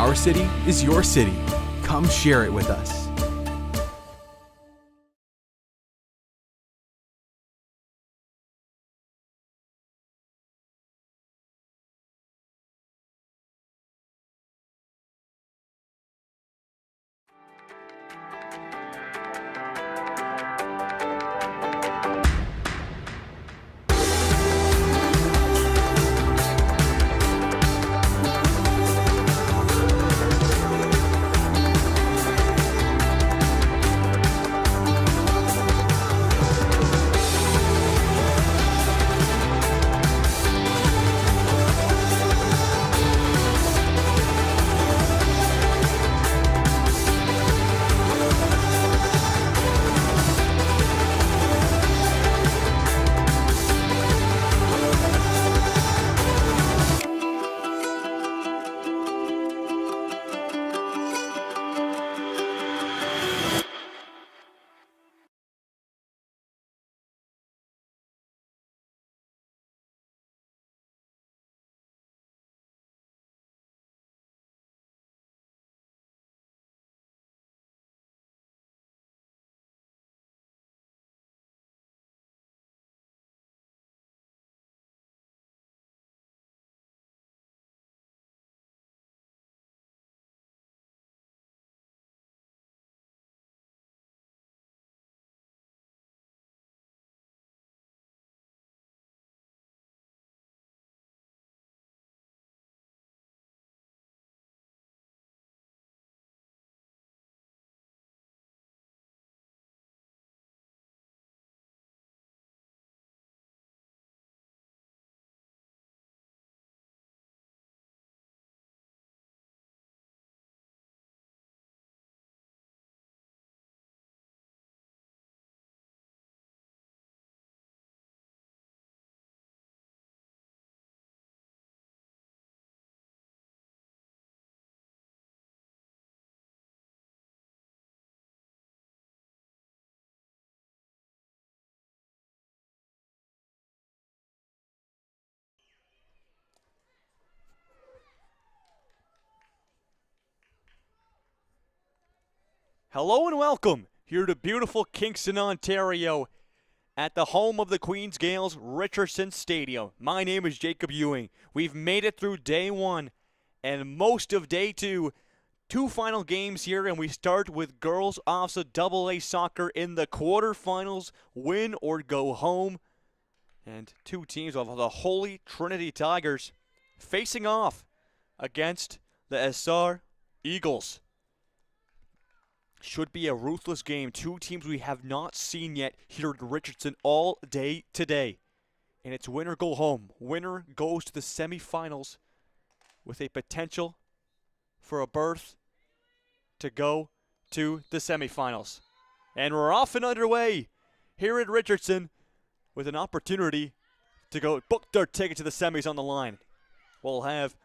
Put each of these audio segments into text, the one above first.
Our city is your city. Come share it with us. Hello and welcome here to beautiful Kingston, Ontario at the home of the Queen's Gales, Richardson Stadium. My name is Jacob Ewing. We've made it through day one and most of day two. Two final games here, and we start with girls OFSAA AA soccer in the quarterfinals, win or go home. And two teams of the Holy Trinity Tigers facing off against the SR Eagles. Should be a ruthless game. Two teams we have not seen yet here at Richardson all day today. And it's winner go home. Winner goes to the semifinals with a potential for a berth to go to the semifinals. And we're off and underway here at Richardson with an opportunity to go book their ticket to the semis on the line. We'll have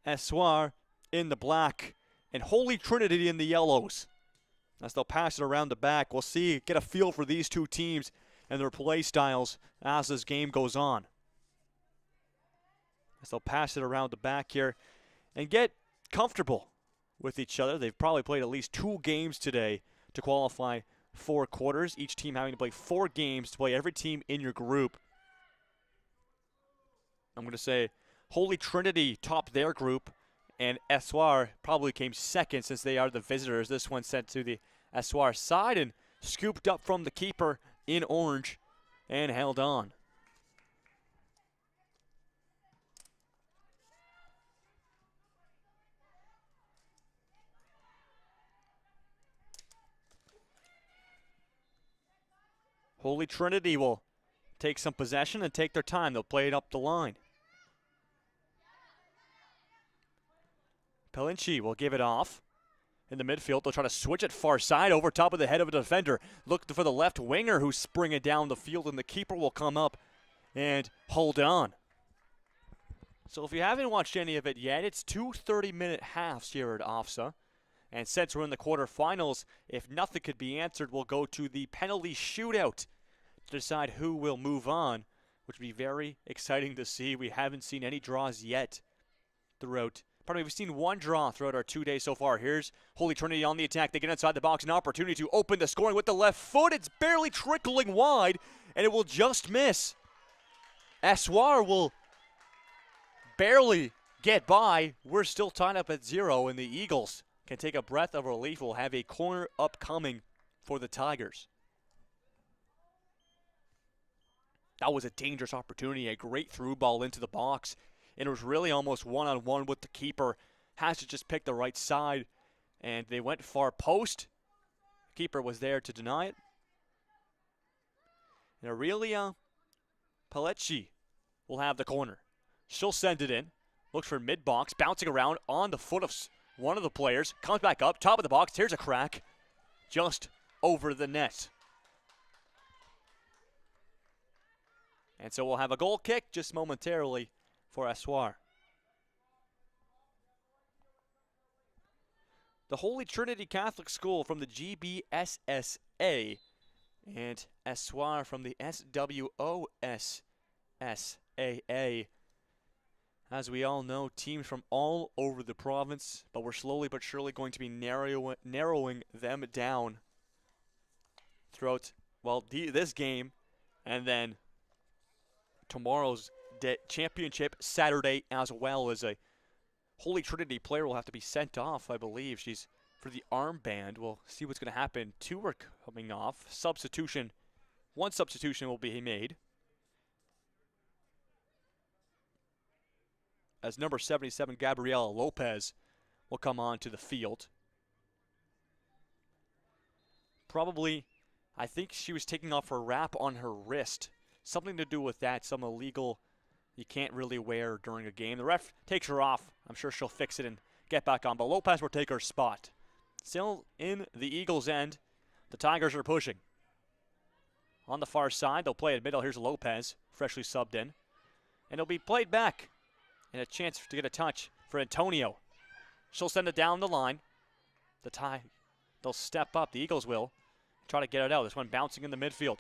Espoir in the black and Holy Trinity in the yellows. As they'll pass it around the back, we'll see, get a feel for these two teams and their play styles as this game goes on. As they'll pass it around the back here and get comfortable with each other. They've probably played at least 2 games today to qualify for quarters. Each team having to play 4 games to play every team in your group. I'm going to say Holy Trinity topped their group, and Espoir probably came second since they are the visitors. This one sent to the Espoir side and scooped up from the keeper in orange and held on. Holy Trinity will take some possession and take their time. They'll play it up the line. Pelinci will give it off. In the midfield, they'll try to switch it far side over top of the head of a defender. Look for the left winger who's springing down the field, and the keeper will come up and hold on. So if you haven't watched any of it yet, it's 2 30-minute halves here at OFSAA. And since we're in the quarterfinals, if nothing could be answered, we'll go to the penalty shootout to decide who will move on, which would be very exciting to see. We haven't seen any draws yet throughout Pardon me, we've seen one draw throughout our 2 days so far. Here's Holy Trinity on the attack. They get inside the box, an opportunity to open the scoring with the left foot. It's barely trickling wide, and it will just miss. Espoir will barely get by. We're still tied up at 0, and the Eagles can take a breath of relief. We'll have a corner upcoming for the Tigers. That was a dangerous opportunity, a great through ball into the box, and it was really almost one-on-one with the keeper. Has to just pick the right side, and they went far post. Keeper was there to deny it. And Aurelia Palecci will have the corner. She'll send it in. Looks for mid-box, bouncing around on the foot of one of the players. Comes back up, top of the box. Here's a crack. Just over the net. And so we'll have a goal kick just momentarily for Espoir. The Holy Trinity Catholic School from the GBSSA and Espoir from the SWOSSAA. As we all know, teams from all over the province, but we're slowly but surely going to be narrowing them down throughout, well, this game and then tomorrow's championship Saturday, as well as a Holy Trinity player will have to be sent off, I believe. She's for the armband. We'll see what's going to happen. 2 are coming off. Substitution. 1 substitution will be made, as number 77, Gabriela Lopez, will come on to the field. Probably, I think she was taking off her wrap on her wrist. Something to do with that, some illegal you can't really wear during a game. The ref takes her off. I'm sure she'll fix it and get back on, but Lopez will take her spot. Still in the Eagles' end, the Tigers are pushing. On the far side, they'll play it middle. Here's Lopez, freshly subbed in. And it'll be played back. And a chance to get a touch for Antonio. She'll send it down the line. They'll step up, the Eagles will, try to get it out. This one bouncing in the midfield.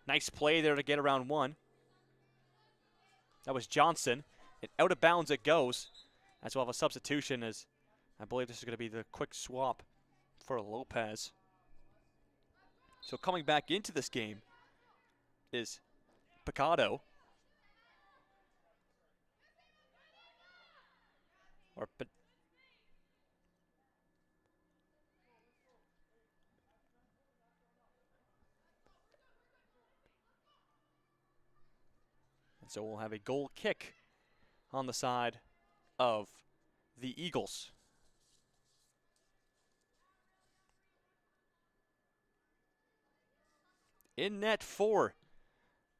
Nice play there to get around one. That was Johnson. And out of bounds it goes. As we'll have a substitution, as I believe this is going to be the quick swap for Lopez. So coming back into this game is Picado. And so we'll have a goal kick on the side of the Eagles. In net for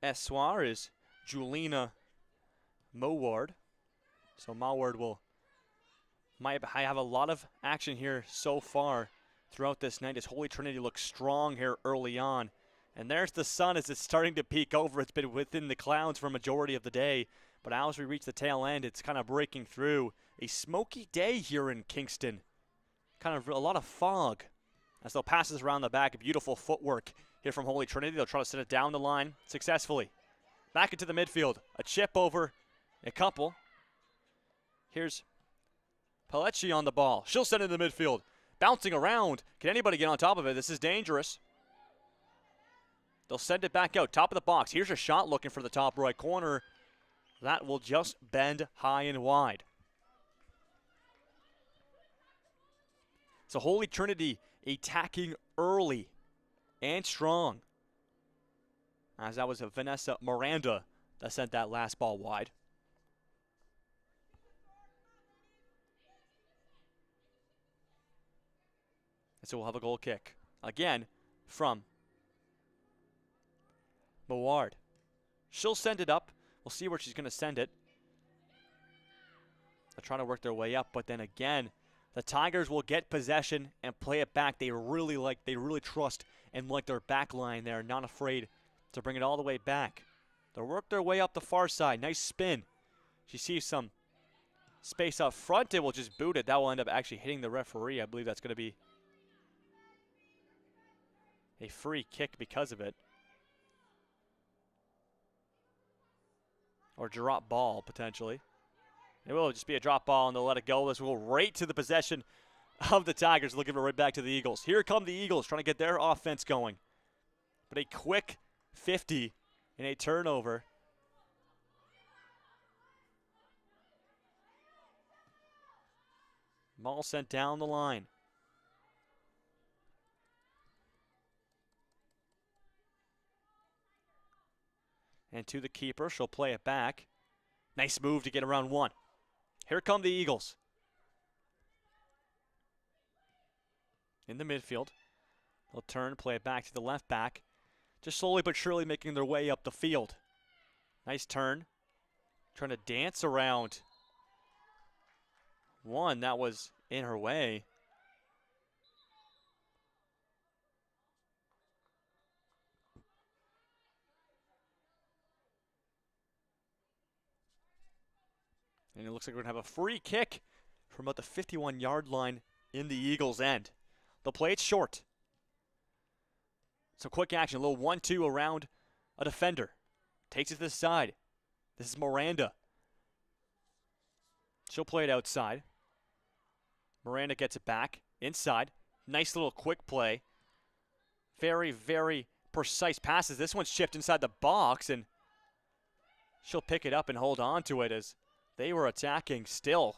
Espoir is Julina Moward. So Moward might have a lot of action here so far throughout this night as Holy Trinity looks strong here early on. And there's the sun as it's starting to peek over. It's been within the clouds for a majority of the day. But as we reach the tail end, it's kind of breaking through. A smoky day here in Kingston. Kind of a lot of fog as they'll pass this around the back. Beautiful footwork here from Holy Trinity. They'll try to set it down the line successfully. Back into the midfield. A chip over a couple. Here's Palecci on the ball. She'll send it in the midfield. Bouncing around. Can anybody get on top of it? This is dangerous. They'll send it back out. Top of the box. Here's a shot looking for the top right corner. That will just bend high and wide. So Holy Trinity attacking early and strong. As that was Vanessa Miranda that sent that last ball wide. And so we'll have a goal kick. Again from Moward. She'll send it up. We'll see where she's going to send it. They're trying to work their way up, but then again, the Tigers will get possession and play it back. They really trust and like their back line there, not afraid to bring it all the way back. They'll work their way up the far side. Nice spin. She sees some space up front. It will just boot it. That will end up actually hitting the referee. I believe that's going to be a free kick because of it. Or drop ball, potentially. It will just be a drop ball and they'll let it go. This will go right to the possession of the Tigers. They'll give it right back to the Eagles. Here come the Eagles trying to get their offense going. But a quick 50 and a turnover. Ball sent down the line. And to the keeper, she'll play it back. Nice move to get around one. Here come the Eagles. In the midfield. They'll turn, play it back to the left back. Just slowly but surely making their way up the field. Nice turn. Trying to dance around one that was in her way. And it looks like we're going to have a free kick from about the 51-yard line in the Eagles' end. They'll play it short. So quick action, a little 1-2 around a defender. Takes it to the side. This is Miranda. She'll play it outside. Miranda gets it back inside. Nice little quick play. Very, very precise passes. This one's chipped inside the box, and she'll pick it up and hold on to it as they were attacking still.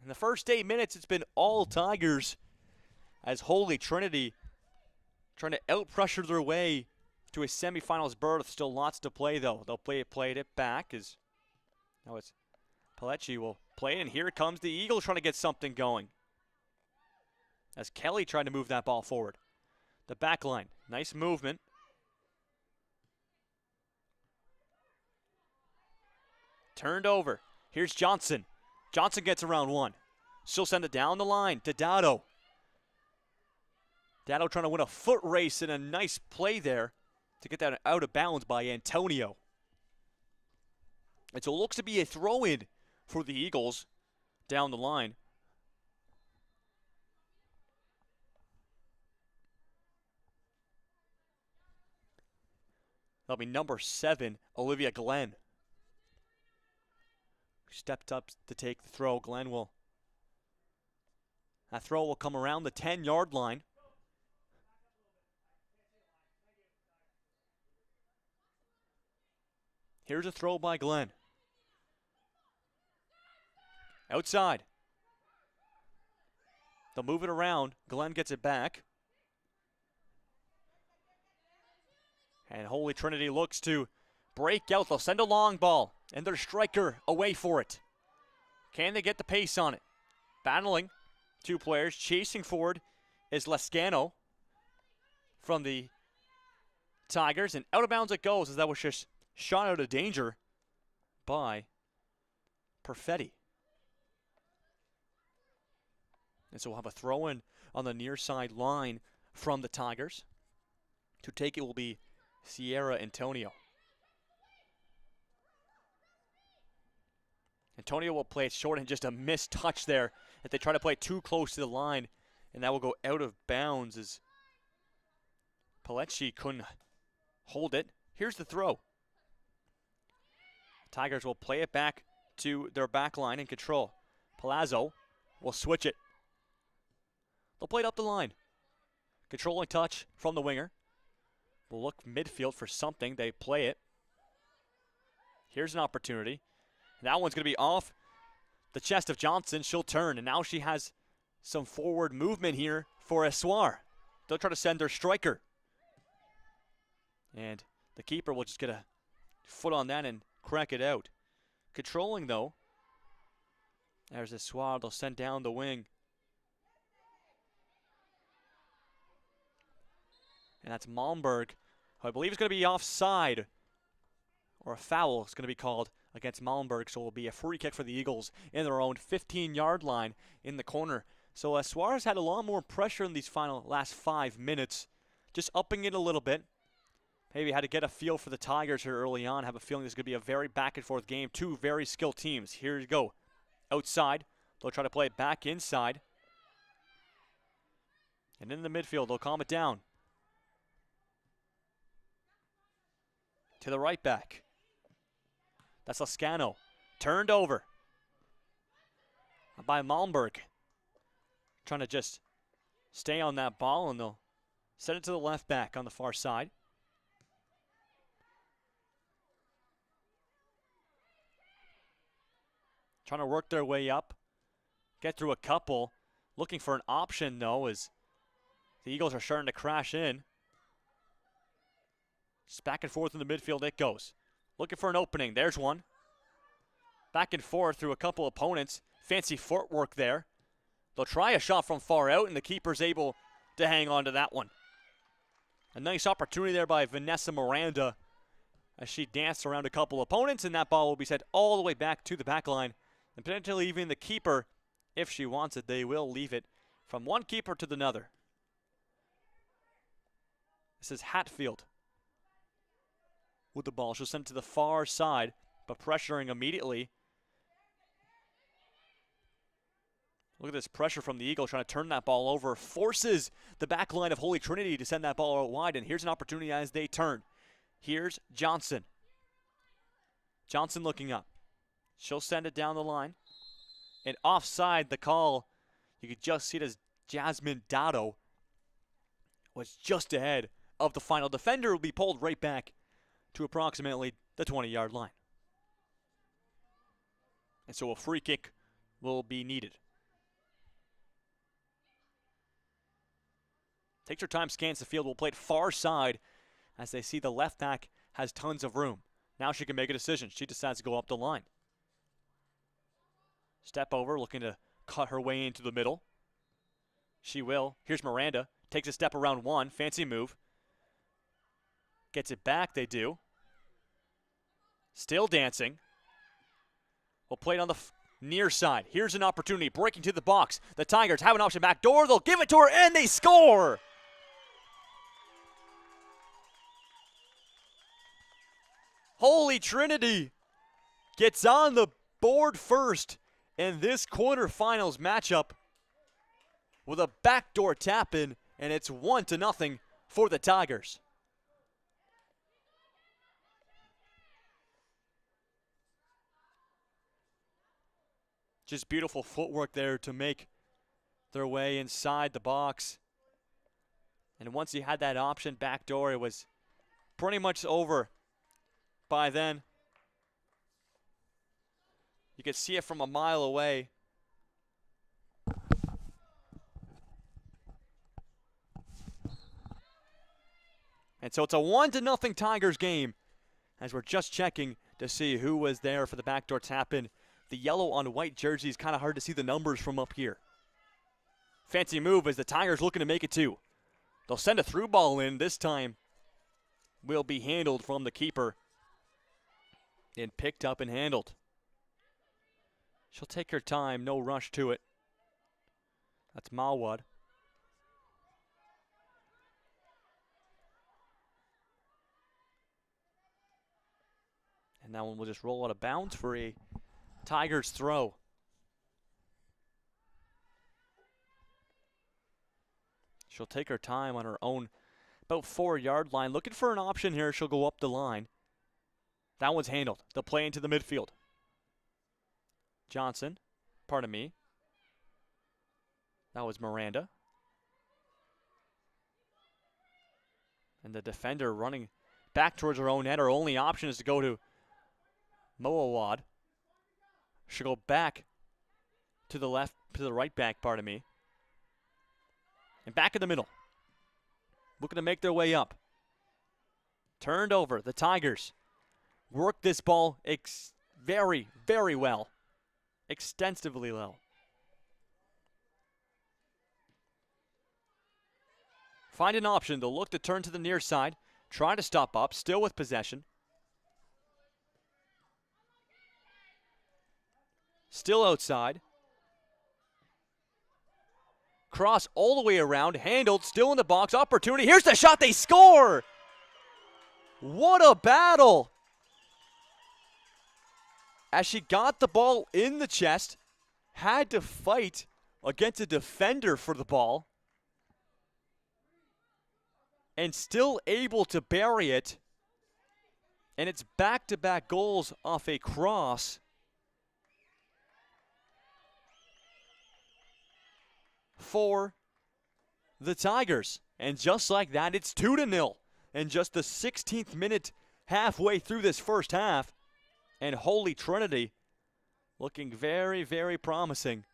In the first 8 minutes, it's been all Tigers as Holy Trinity trying to out-pressure their way to a semifinals berth. Still lots to play, though. They'll play it back as now it's Paletti will play it, and here comes the Eagles trying to get something going. As Kelly tried to move that ball forward. The back line, nice movement. Turned over. Here's Johnson. Johnson gets around one. She'll send it down the line to Dado. Dado trying to win a foot race and a nice play there to get that out of bounds by Antonio. And so it looks to be a throw-in for the Eagles down the line. That'll be number 7, Olivia Glenn. Stepped up to take the throw. Glenn will. That throw will come around the 10-yard line. Here's a throw by Glenn. Outside. They'll move it around. Glenn gets it back. And Holy Trinity looks to break out. They'll send a long ball. And their striker away for it. Can they get the pace on it? Battling. Two players. Chasing forward is Lascano from the Tigers. And out of bounds it goes as that was just shot out of danger by Perfetti. And so we'll have a throw-in on the near side line from the Tigers. To take it will be Sierra Antonio. Antonio will play it short and just a missed touch there if they try to play too close to the line. And that will go out of bounds as Paletti couldn't hold it. Here's the throw. Tigers will play it back to their back line in control. Palazzo will switch it. They'll play it up the line. Controlling touch from the winger. Will look midfield for something. They play it. Here's an opportunity. That one's going to be off the chest of Johnson. She'll turn, and now she has some forward movement here for Espoir. They'll try to send their striker. And the keeper will just get a foot on that and crack it out. Controlling, though. There's Espoir. They'll send down the wing. And that's Malmberg, who I believe is going to be offside. Or a foul is going to be called against Malmberg, so it will be a free kick for the Eagles in their own 15-yard line in the corner. So Suarez had a lot more pressure in these last 5 minutes, just upping it a little bit. Maybe had to get a feel for the Tigers here early on. Have a feeling this is going to be a very back-and-forth game. Two very skilled teams. Here you go. Outside. They'll try to play it back inside. And in the midfield, they'll calm it down. To the right back. That's Lascano. Turned over. by Malmberg. Trying to just stay on that ball, and they'll send it to the left back on the far side. Trying to work their way up. Get through a couple. Looking for an option, though, as the Eagles are starting to crash in. Just back and forth in the midfield it goes. Looking for an opening. There's one. Back and forth through a couple opponents. Fancy footwork there. They'll try a shot from far out, and the keeper's able to hang on to that one. A nice opportunity there by Vanessa Miranda as she danced around a couple opponents, and that ball will be sent all the way back to the back line. And potentially even the keeper, if she wants it, they will leave it from one keeper to another. This is Hatfield with the ball. She'll send it to the far side, but pressuring immediately. Look at this pressure from the Eagles trying to turn that ball over. Forces the back line of Holy Trinity to send that ball out wide, and here's an opportunity as they turn. Here's Johnson. Johnson looking up. She'll send it down the line. And offside, the call, you could just see it as Jasmine Dotto was just ahead of the final defender. Will be pulled right back to approximately the 20-yard line. And so a free kick will be needed. Takes her time, scans the field, will play it far side as they see the left back has tons of room. Now she can make a decision. She decides to go up the line. Step over, looking to cut her way into the middle. She will. Here's Miranda. Takes a step around one. Fancy move. Gets it back, they do. Still dancing. We'll play it on the near side. Here's an opportunity. Breaking to the box. The Tigers have an option back door. They'll give it to her, and they score! Holy Trinity gets on the board first in this quarterfinals matchup with a backdoor tap in, and it's 1-0 for the Tigers. Just beautiful footwork there to make their way inside the box. And once you had that option backdoor, it was pretty much over by then. You could see it from a mile away. And so it's a 1-0 Tigers game as we're just checking to see who was there for the backdoor tap-in. The yellow on white jersey is kind of hard to see the numbers from up here. Fancy move as the Tigers looking to make it two. They'll send a through ball in. This time will be handled from the keeper and picked up and handled. She'll take her time, no rush to it. That's Mawad. And that one will just roll out of bounds for a Tigers throw. She'll take her time on her own about 4-yard line. Looking for an option here. She'll go up the line. That one's handled. They'll play into the midfield. Johnson, pardon me. That was Miranda. And the defender running back towards her own net. Her only option is to go to Moawad. She'll go back to the left, to the right back, pardon me. And back in the middle. Looking to make their way up. Turned over. The Tigers work this ball very, very well. Extensively well. Find an option. They'll look to turn to the near side. Try to stop up. Still with possession. Still outside. Cross all the way around. Handled. Still in the box. Opportunity. Here's the shot. They score! What a battle! As she got the ball in the chest, had to fight against a defender for the ball, and still able to bury it. And it's back-to-back goals off a cross. for the Tigers. And just like that, it's 2-0 in just the 16th minute, halfway through this first half. And Holy Trinity looking very, very promising.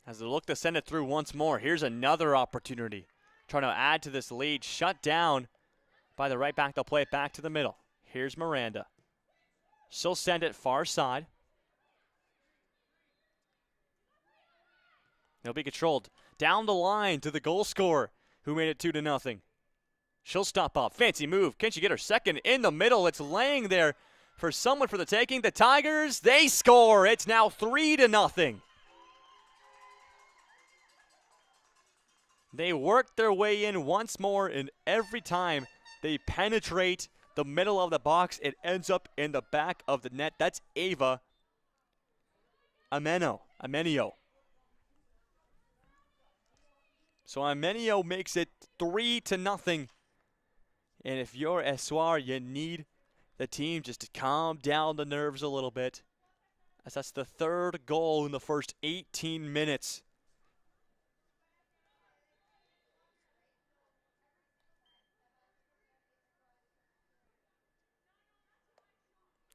As they look to send it through once more, here's another opportunity. Trying to add to this lead, shut down by the right back. They'll play it back to the middle. Here's Miranda. She'll send it far side. It'll be controlled down the line to the goal scorer, who made it 2-0. She'll stop up. Fancy move. Can she get her second in the middle? It's laying there for someone for the taking. The Tigers, they score. It's now 3-0. They work their way in once more, and every time they penetrate the middle of the box, it ends up in the back of the net. That's Ava Amenio. So Amenio makes it 3-0. And if you're Espoir, you need the team just to calm down the nerves a little bit, as that's the third goal in the first 18 minutes.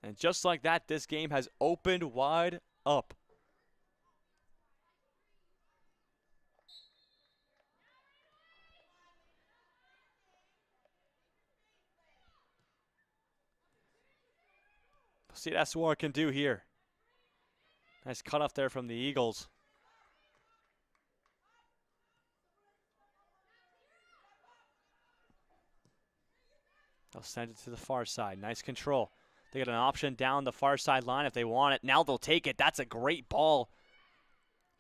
And just like that, this game has opened wide up. We'll see what Espoir can do here. Nice cut off there from the Eagles. They'll send it to the far side. Nice control. They got an option down the far sideline if they want it. Now they'll take it. That's a great ball,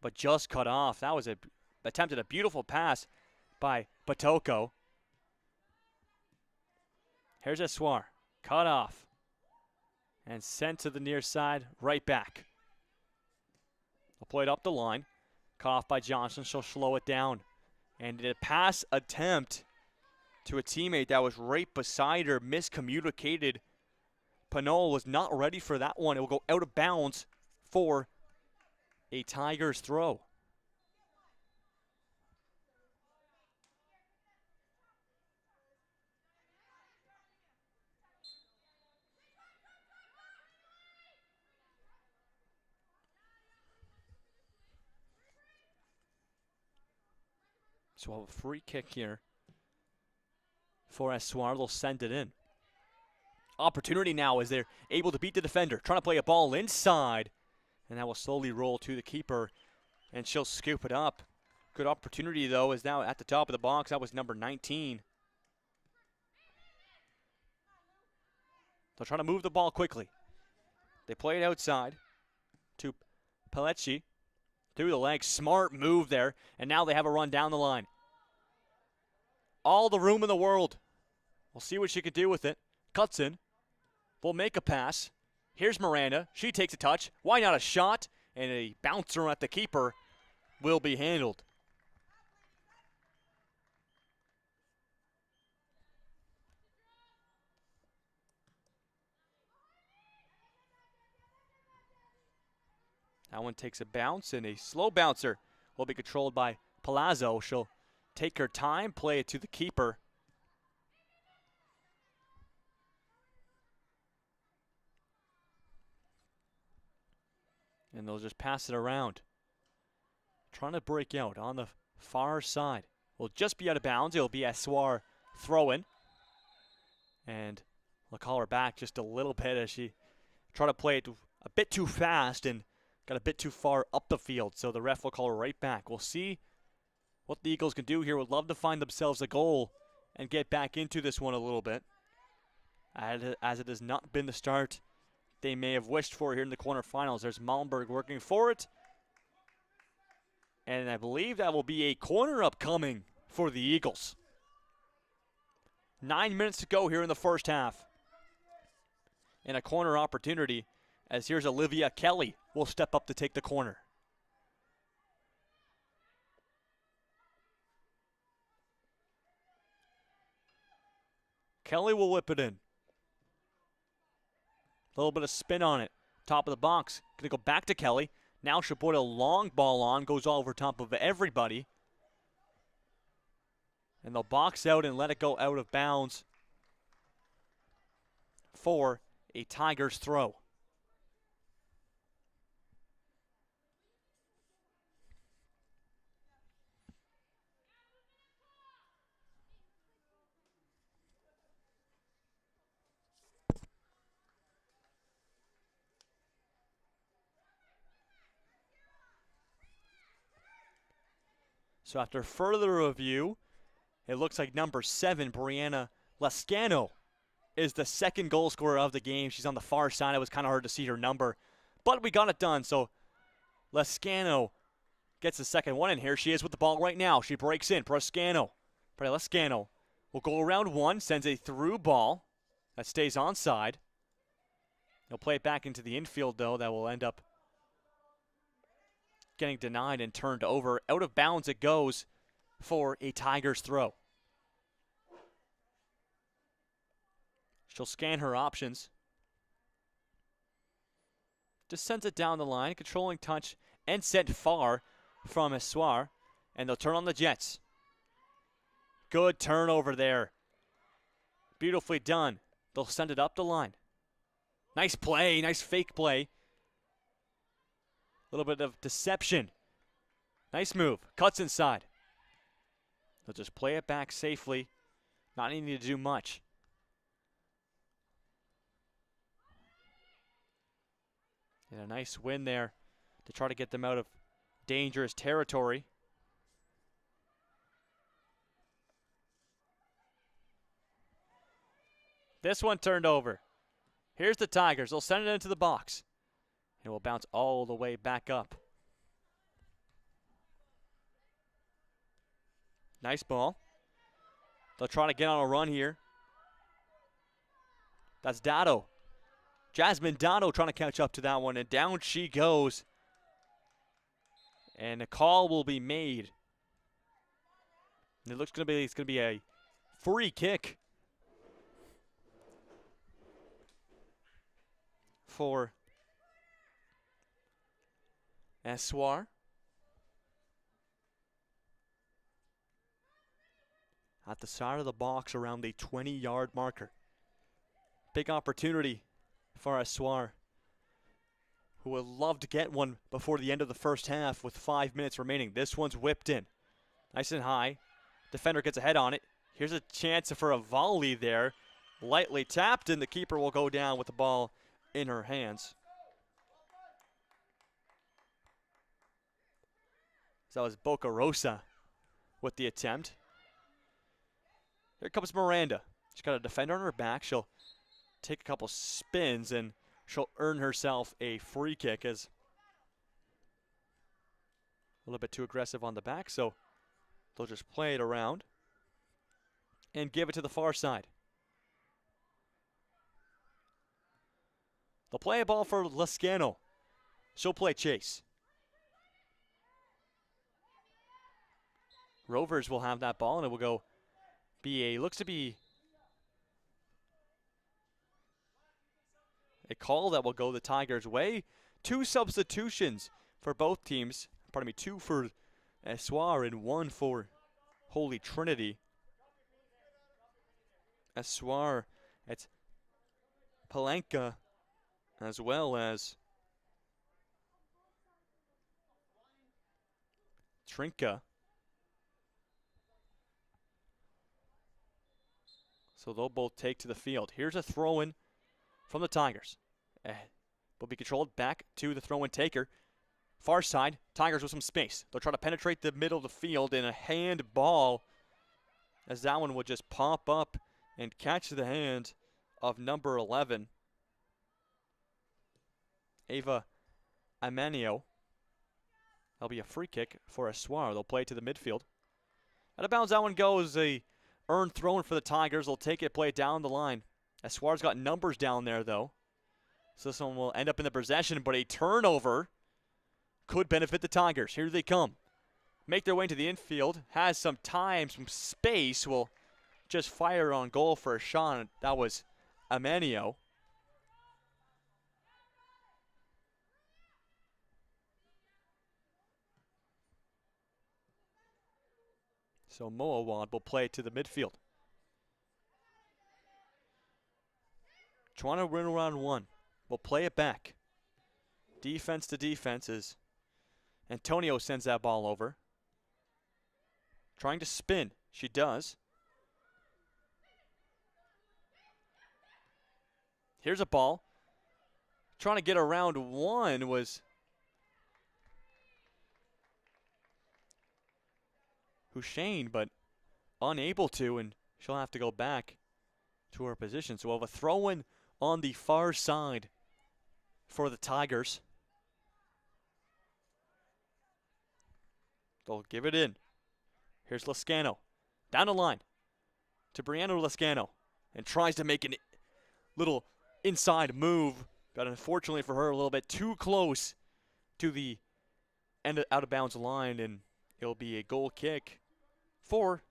but just cut off. That was attempted a beautiful pass by Batoko. Here's Espoir. Cut off and sent to the near side, right back. They'll play it up the line. Cut off by Johnson. She'll slow it down. And a pass attempt to a teammate that was right beside her, miscommunicated. Pinole was not ready for that one. It will go out of bounds for a Tigers throw. So we'll have a free kick here for Espoir. They'll send it in. Opportunity now as they're able to beat the defender. Trying to play a ball inside. And that will slowly roll to the keeper. And she'll scoop it up. Good opportunity, though, is now at the top of the box. That was number 19. They're trying to move the ball quickly. They play it outside to Pellecci. Through the legs. Smart move there. And now they have a run down the line. All the room in the world. We'll see what she can do with it. Cuts in. Will make a pass. Here's Miranda. She takes a touch. Why not a shot? And a bouncer at the keeper will be handled. That one takes a bounce, and a slow bouncer will be controlled by Palazzo. She'll take her time, play it to the keeper. And they'll just pass it around. Trying to break out on the far side. Will just be out of bounds. It'll be Espoir throwing. And they'll call her back just a little bit as she tried to play it a bit too fast and got a bit too far up the field. So the ref will call her right back. We'll see what the Eagles can do here. Would love to find themselves a goal and get back into this one a little bit, as it has not been the start they may have wished for here in the quarterfinals. There's Malmberg working for it. And I believe that will be a corner upcoming for the Eagles. 9 minutes to go here in the first half. And a corner opportunity, as here's Olivia Kelly will step up to take the corner. Kelly will whip it in. A little bit of spin on it. Top of the box. Going to go back to Kelly. Now she'll put a long ball on. Goes all over top of everybody. And they'll box out and let it go out of bounds for a Tigers throw. So after further review, it looks like number 7, Brianna Lascano, is the second goal scorer of the game. She's on the far side. It was kind of hard to see her number, but we got it done. So Lascano gets the second one, and here she is with the ball right now. She breaks in. Lascano will go around one, sends a through ball that stays onside. He'll play it back into the infield, though. That will end up getting denied and turned over. Out of bounds it goes for a Tigers throw. She'll scan her options. Just sends it down the line. Controlling touch and sent far from Essoir. And they'll turn on the Jets. Good turnover there. Beautifully done. They'll send it up the line. Nice play. Nice fake play. A little bit of deception. Nice move. Cuts inside. They'll just play it back safely. Not needing to do much. And a nice win there to try to get them out of dangerous territory. This one turned over. Here's the Tigers. They'll send it into the box. It will bounce all the way back up. Nice ball. They'll try to get on a run here. That's Dotto. Jasmine Dotto trying to catch up to that one, and down she goes. And a call will be made. And it looks it's going to be a free kick for Essoir. At the side of the box around the 20-yard marker. Big opportunity for Essoir, who would love to get one before the end of the first half with 5 minutes remaining. This one's whipped in. Nice and high. Defender gets a head on it. Here's a chance for a volley there. Lightly tapped, and the keeper will go down with the ball in her hands. So that was Boca Rosa with the attempt. Here comes Miranda. She's got a defender on her back. She'll take a couple spins, and she'll earn herself a free kick, as a little bit too aggressive on the back, so they'll just play it around and give it to the far side. They'll play a ball for Lascano. She'll play chase. Rovers will have that ball, and it will go looks to be a call that will go the Tigers' way. 2 substitutions for both teams. Pardon me, 2 for Essoir and 1 for Holy Trinity. Essoir, it's Palenka, as well as Trinka. So they'll both take to the field. Here's a throw-in from the Tigers. Will be controlled back to the throw-in taker. Far side, Tigers with some space. They'll try to penetrate the middle of the field in a hand ball, as that one would just pop up and catch the hand of number 11, Ava Amanio. That'll be a free kick for Essoir. They'll play to the midfield. Out of bounds, that one goes a earned throw-in for the Tigers. They'll take it, play it down the line. Espoir's got numbers down there, though. So this one will end up in the possession, but a turnover could benefit the Tigers. Here they come. Make their way into the infield. Has some time, some space. Will just fire on goal for a shot. That was Amanio. So Moawad will play to the midfield. Trying to win around one. We'll play it back. Defense to defense as Antonio sends that ball over. Trying to spin. She does. Here's a ball. Trying to get around one was Hussein, but unable to, and she'll have to go back to her position. So we'll have a throw-in on the far side for the Tigers. They'll give it in. Here's Lascano. Down the line to Brianna Lascano. And tries to make a little inside move. But unfortunately for her, a little bit too close to the end of, out of bounds line. And it'll be a goal kick for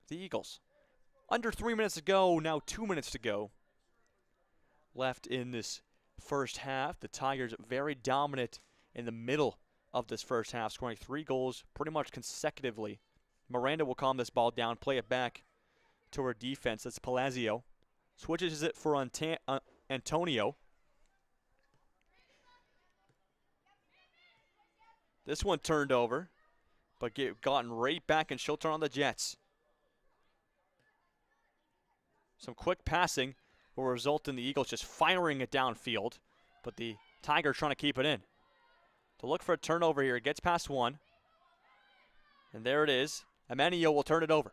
the Eagles. Under 3 minutes to go, now 2 minutes to go left in this first half. The Tigers very dominant in the middle of this first half, scoring 3 goals pretty much consecutively. Miranda will calm this ball down, play it back to her defense. That's Palazzo. Switches it for Antonio. This one turned over, but gotten right back, and she'll turn on the Jets. Some quick passing will result in the Eagles just firing it downfield, but the Tigers trying to keep it in. To look for a turnover here. It gets past one. And there it is. Amanio will turn it over.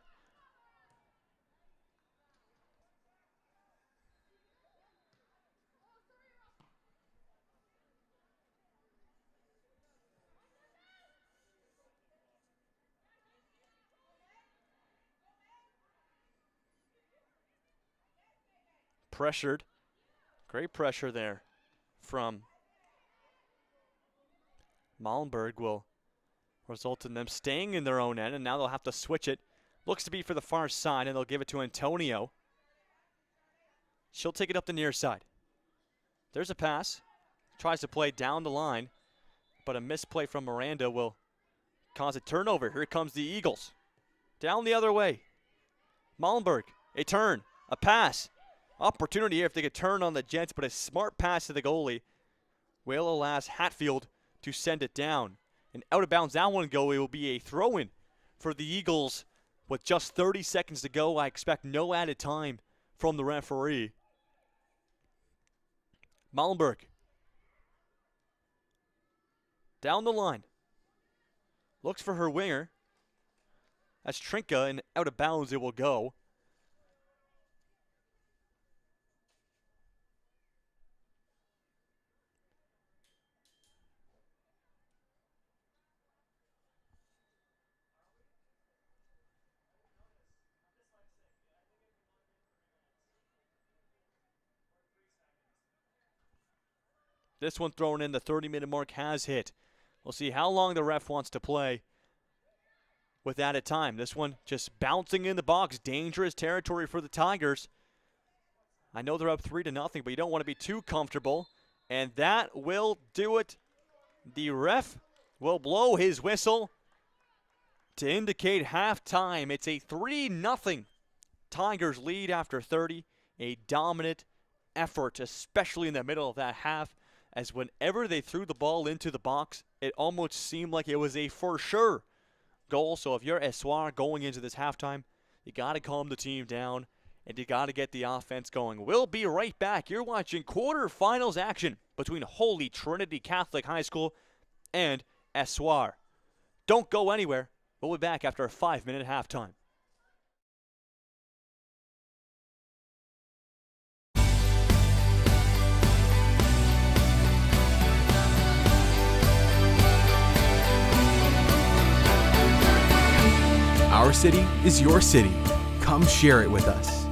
Pressured. Great pressure there from Malmberg will result in them staying in their own end, and now they'll have to switch it. Looks to be for the far side, and they'll give it to Antonio. She'll take it up the near side. There's a pass. Tries to play down the line, but a misplay from Miranda will cause a turnover. Here comes the Eagles. Down the other way. Malmberg, a turn, a pass. Opportunity here if they could turn on the Jets, but a smart pass to the goalie will allow Hatfield to send it down. And out of bounds that one go. It will be a throw-in for the Eagles with just 30 seconds to go. I expect no added time from the referee. Malmberg. Down the line. Looks for her winger. That's Trinka, and out of bounds it will go. This one thrown in, the 30-minute mark has hit. We'll see how long the ref wants to play with added time. This one just bouncing in the box. Dangerous territory for the Tigers. I know they're up 3-0, but you don't want to be too comfortable. And that will do it. The ref will blow his whistle to indicate halftime. It's a 3-0 Tigers lead after 30. A dominant effort, especially in the middle of that half, as whenever they threw the ball into the box, it almost seemed like it was a for sure goal. So if you're Espoir going into this halftime, you got to calm the team down, and you got to get the offense going. We'll be right back. You're watching quarterfinals action between Holy Trinity Catholic High School and Espoir. Don't go anywhere. We'll be back after a 5-minute halftime. Our city is your city. Come share it with us.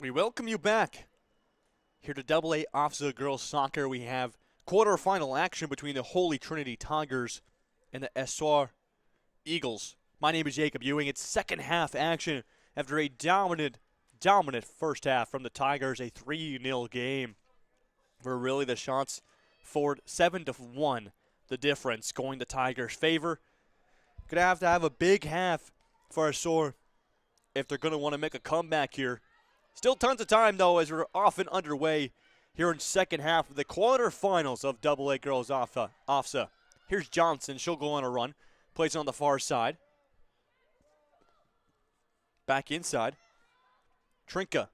We welcome you back here to AA OFSAA Girls Soccer. We have quarterfinal action between the Holy Trinity Tigers and the SR Eagles. My name is Jacob Ewing. It's second half action after a dominant first half from the Tigers, a 3-0 game where really the shots forward 7-1, the difference going the Tigers' favor. Gonna have to have a big half for SR if they're gonna want to make a comeback here. Still tons of time, though, as we're off and underway here in second half of the quarterfinals of AA Girls OFSAA. Here's Johnson. She'll go on a run. Plays on the far side. Back inside. Trinka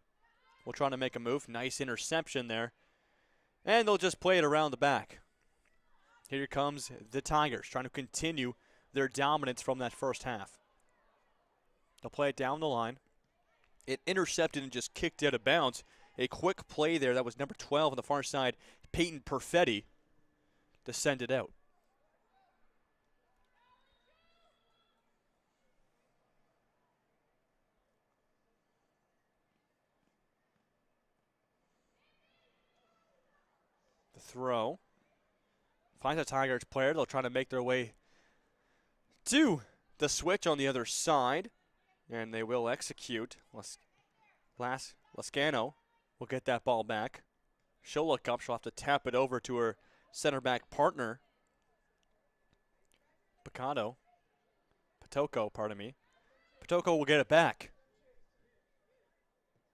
will try to make a move. Nice interception there. And they'll just play it around the back. Here comes the Tigers, trying to continue their dominance from that first half. They'll play it down the line. It intercepted and just kicked out of bounds. A quick play there. That was number 12 on the far side, Peyton Perfetti, to send it out. The throw. Finds a Tigers player. They'll try to make their way to the switch on the other side. And they will execute. Lascano will get that ball back. She'll look up. She'll have to tap it over to her center back partner. Potoko, pardon me. Potoko will get it back.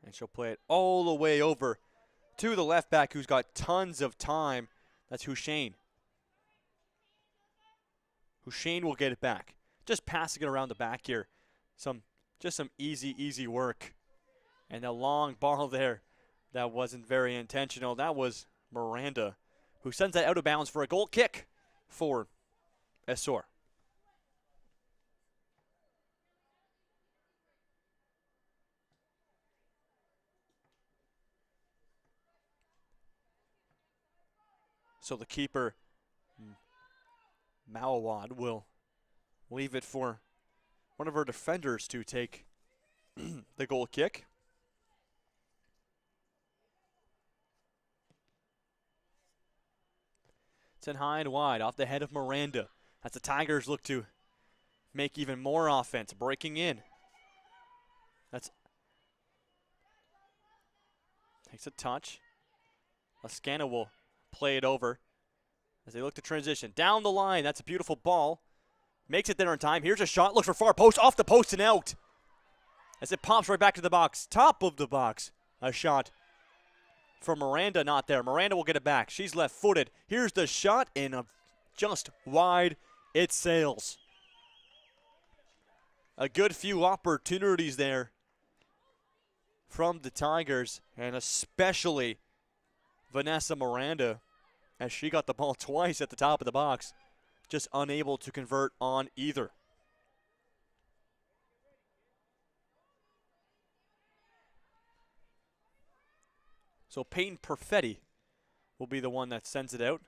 And she'll play it all the way over to the left back who's got tons of time. That's Hushane. Hushane will get it back. Just passing it around the back here. Just some easy work. And a long ball there that wasn't very intentional. That was Miranda, who sends that out of bounds for a goal kick for SR. So the keeper, Mawad, will leave it for one of her defenders to take the goal kick. It's in high and wide off the head of Miranda. As the Tigers look to make even more offense, breaking in. Takes a touch. Lascano will play it over as they look to transition. Down the line, that's a beautiful ball. Makes it there in time. Here's a shot. Looks for far post. Off the post and out. As it pops right back to the box. Top of the box. A shot for Miranda. Not there. Miranda will get it back. She's left-footed. Here's the shot. And just wide. It sails. A good few opportunities there from the Tigers. And especially Vanessa Miranda, as she got the ball twice at the top of the box. Just unable to convert on either. So Peyton Perfetti will be the one that sends it out.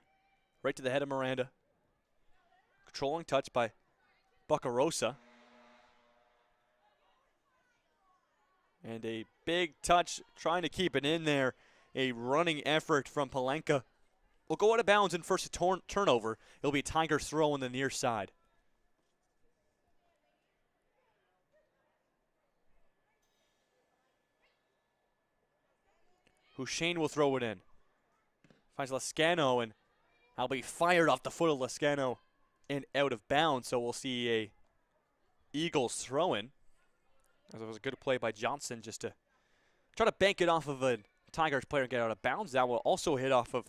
Right to the head of Miranda. Controlling touch by Buccarosa. And a big touch trying to keep it in there. A running effort from Palenka. Will go out of bounds and first turnover. It'll be Tigers throw on the near side. Hushane will throw it in. Finds Lascano, and I'll be fired off the foot of Lascano and out of bounds. So we'll see a Eagles throw in. It was a good play by Johnson just to try to bank it off of a Tigers player and get out of bounds. That will also hit off of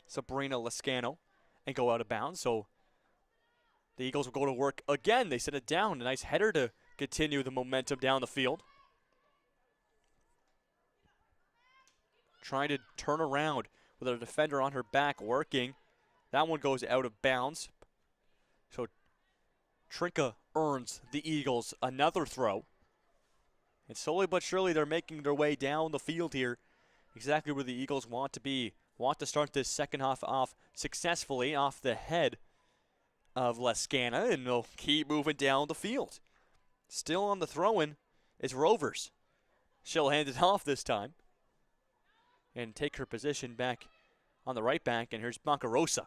Sabrina Lascano and go out of bounds. So the Eagles will go to work again. They set it down. A nice header to continue the momentum down the field. Trying to turn around with a defender on her back working. That one goes out of bounds. So Trinka earns the Eagles another throw. And slowly but surely they're making their way down the field here. Exactly where the Eagles want to be. Want to start this second half off successfully off the head of Lascana, and they'll keep moving down the field. Still on the throw-in is Rovers. She'll hand it off this time and take her position back on the right back. And here's Baccarosa.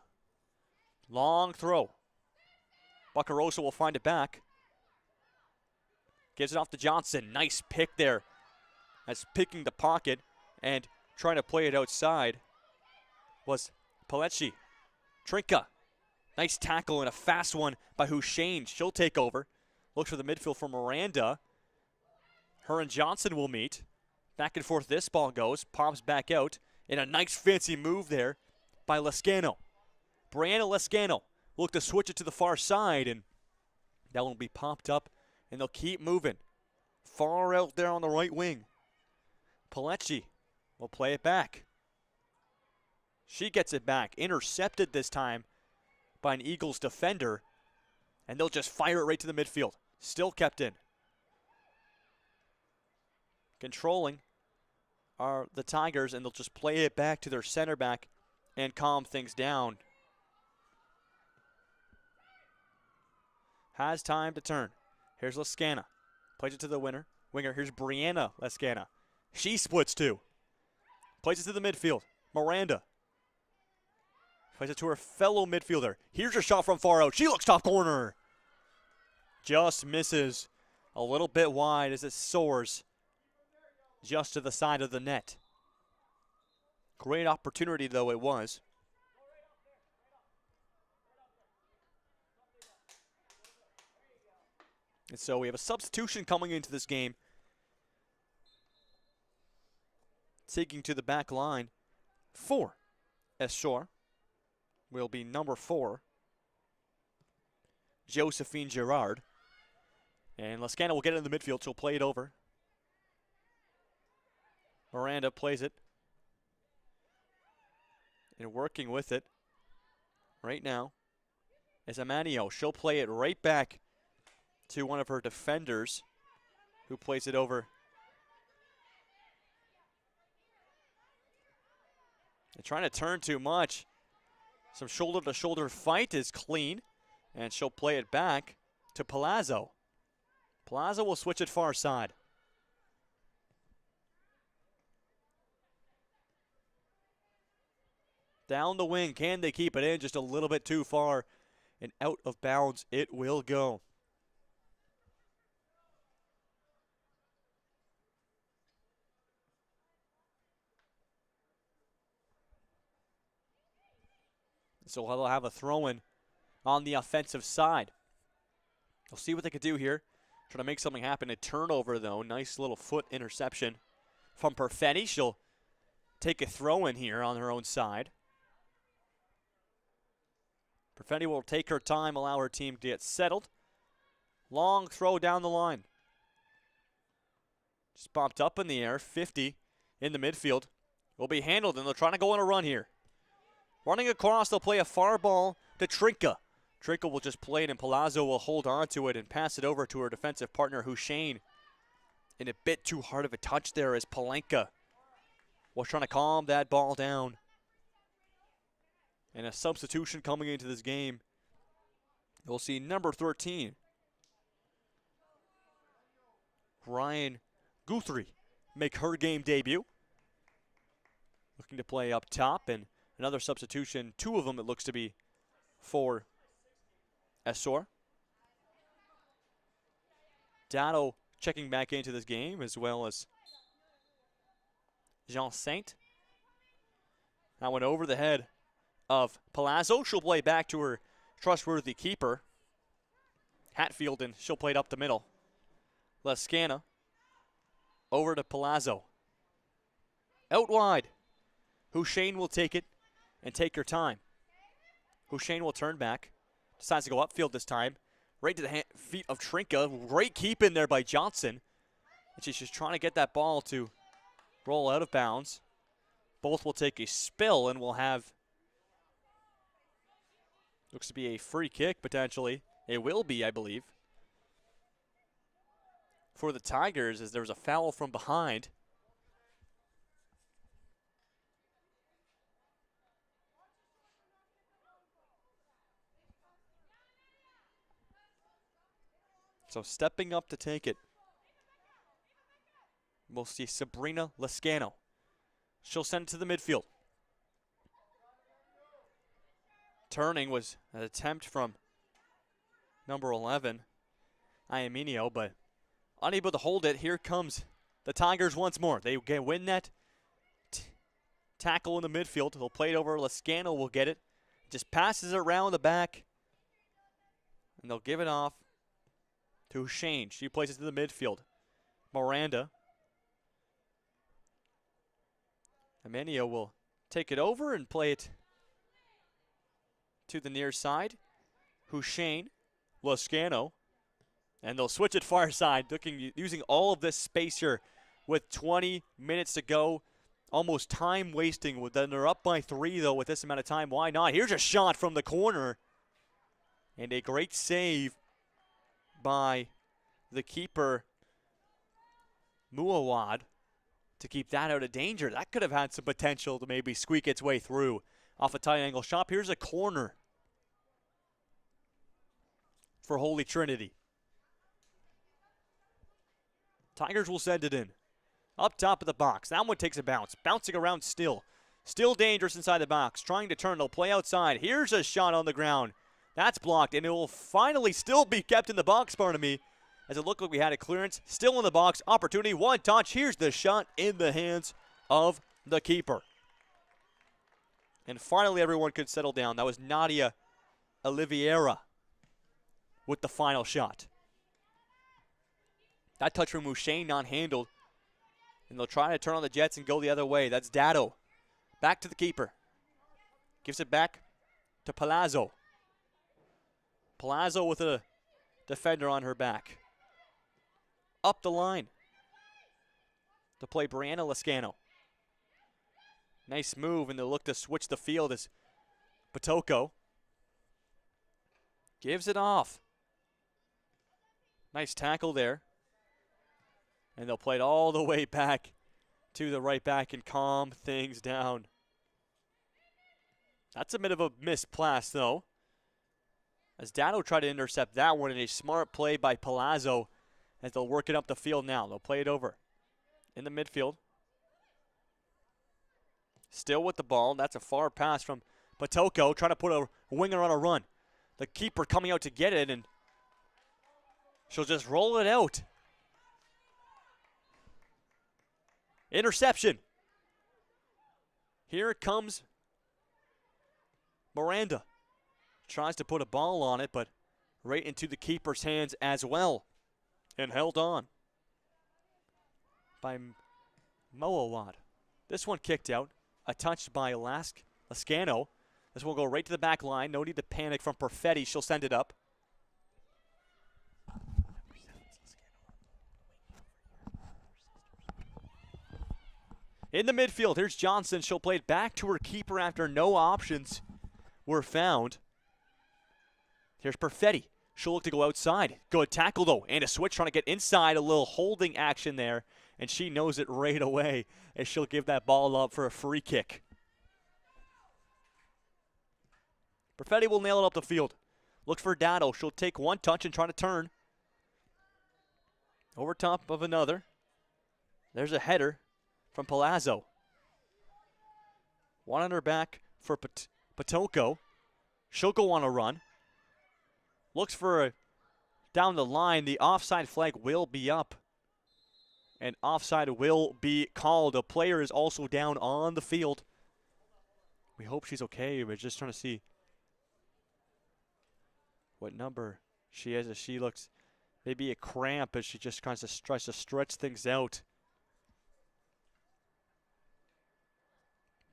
Long throw. Baccarosa will find it back. Gives it off to Johnson. Nice pick there. As picking the pocket and trying to play it outside was Palechi. Trinka. Nice tackle and a fast one by Hussein. She'll take over. Looks for the midfield for Miranda. Her and Johnson will meet. Back and forth this ball goes. Pops back out. And a nice fancy move there by Lescano. Brianna Lescano look to switch it to the far side, and that will be popped up, and they'll keep moving. Far out there on the right wing. Palechi will play it back. She gets it back. Intercepted this time by an Eagles defender, and they'll just fire it right to the midfield. Still kept in. Controlling are the Tigers, and they'll just play it back to their center back and calm things down. Has time to turn. Here's Lescana. Plays it to the winger. Here's Brianna Lescana. She splits two. Plays it to the midfield. Miranda. Plays it to her fellow midfielder. Here's her shot from far out. She looks top corner. Just misses a little bit wide as it soars just to the side of the net. Great opportunity, though, it was. And so we have a substitution coming into this game. Taking to the back line for Esshore will be number 4, Josephine Girard. And Lescana will get it in the midfield. She'll play it over. Miranda plays it. And working with it right now is Amanio. She'll play it right back to one of her defenders, who plays it over. They're trying to turn too much. Some shoulder-to-shoulder fight is clean, and she'll play it back to Palazzo. Palazzo will switch it far side. Down the wing, can they keep it in? Just a little bit too far, and out of bounds it will go. So they'll have a throw-in on the offensive side. We'll see what they could do here. Trying to make something happen. A turnover, though. Nice little foot interception from Perfetti. She'll take a throw-in here on her own side. Perfetti will take her time, allow her team to get settled. Long throw down the line. Just popped up in the air. 50 in the midfield. Will be handled, and they're trying to go on a run here. Running across, they'll play a far ball to Trinka. Trinka will just play it, and Palazzo will hold on to it and pass it over to her defensive partner, Hussein. And a bit too hard of a touch there as Palenka was trying to calm that ball down. And a substitution coming into this game. We'll see number 13, Ryan Guthrie, make her game debut. Looking to play up top, and another substitution, 2 of them it looks to be for Esshore. Dado checking back into this game, as well as Jean Saint. That went over the head of Palazzo. She'll play back to her trustworthy keeper, Hatfield, and she'll play it up the middle. Lescana over to Palazzo. Out wide. Hussein will take it and take her time. Hussein will turn back. Decides to go upfield this time. Right to the feet of Trinka. Great keep in there by Johnson. And she's just trying to get that ball to roll out of bounds. Both will take a spill, and we'll have, looks to be a free kick potentially. It will be, I believe, for the Tigers, as there's a foul from behind. So stepping up to take it We'll see Sabrina Lascano. She'll send it to the midfield. Turning was an attempt from number 11, Iaminio, but unable to hold it. Here comes the Tigers once more. They win that tackle in the midfield. They'll play it over. Lascano will get it. Just passes it around the back. And they'll give it off to Shane. She plays it to the midfield. Miranda. Amenio will take it over and play it to the near side. Hussein, Lascano, and they'll switch it far side, using all of this space here with 20 minutes to go. Almost time wasting. Then they're up by 3 though with this amount of time. Why not? Here's a shot from the corner. And a great save by the keeper, Muawad, to keep that out of danger. That could have had some potential to maybe squeak its way through off a tight angle shot. Here's a corner for Holy Trinity. Tigers will send it in. Up top of the box. That one takes a bounce. Bouncing around still. Still dangerous inside the box. Trying to turn. They'll play outside. Here's a shot on the ground. That's blocked, and it will finally still be kept in the box, pardon me, as it looked like we had a clearance. Still in the box. Opportunity. One touch. Here's the shot in the hands of the keeper. And finally, everyone could settle down. That was Nadia Oliveira with the final shot. That touch from Hussein not handled. And they'll try to turn on the Jets and go the other way. That's Dado. Back to the keeper. Gives it back to Palazzo. Palazzo with a defender on her back. Up the line to play Brianna Lascano. Nice move, and they'll look to switch the field as Patoko gives it off. Nice tackle there. And they'll play it all the way back to the right back and calm things down. That's a bit of a missed pass, though, as Dado tried to intercept that one in a smart play by Palazzo, as they'll work it up the field now. They'll play it over in the midfield. Still with the ball. That's a far pass from Patoko, trying to put a winger on a run. The keeper coming out to get it, and she'll just roll it out. Interception. Here it comes. Miranda tries to put a ball on it, but right into the keeper's hands as well. And held on by Moawad. This one kicked out. A touch by Lascano. This will go right to the back line. No need to panic from Perfetti. She'll send it up. In the midfield, here's Johnson. She'll play it back to her keeper after no options were found. Here's Perfetti. She'll look to go outside. Good tackle, though, and a switch trying to get inside. A little holding action there, and she knows it right away as she'll give that ball up for a free kick. Perfetti will nail it up the field. Looks for Dado. She'll take one touch and try to turn. Over top of another. There's a header from Palazzo. One on her back for Patoko. She'll go on a run. Looks for a down the line. The offside flag will be up. And offside will be called. A player is also down on the field. We hope she's okay. We're just trying to see what number she is as she looks maybe a cramp as she just tries to stretch things out.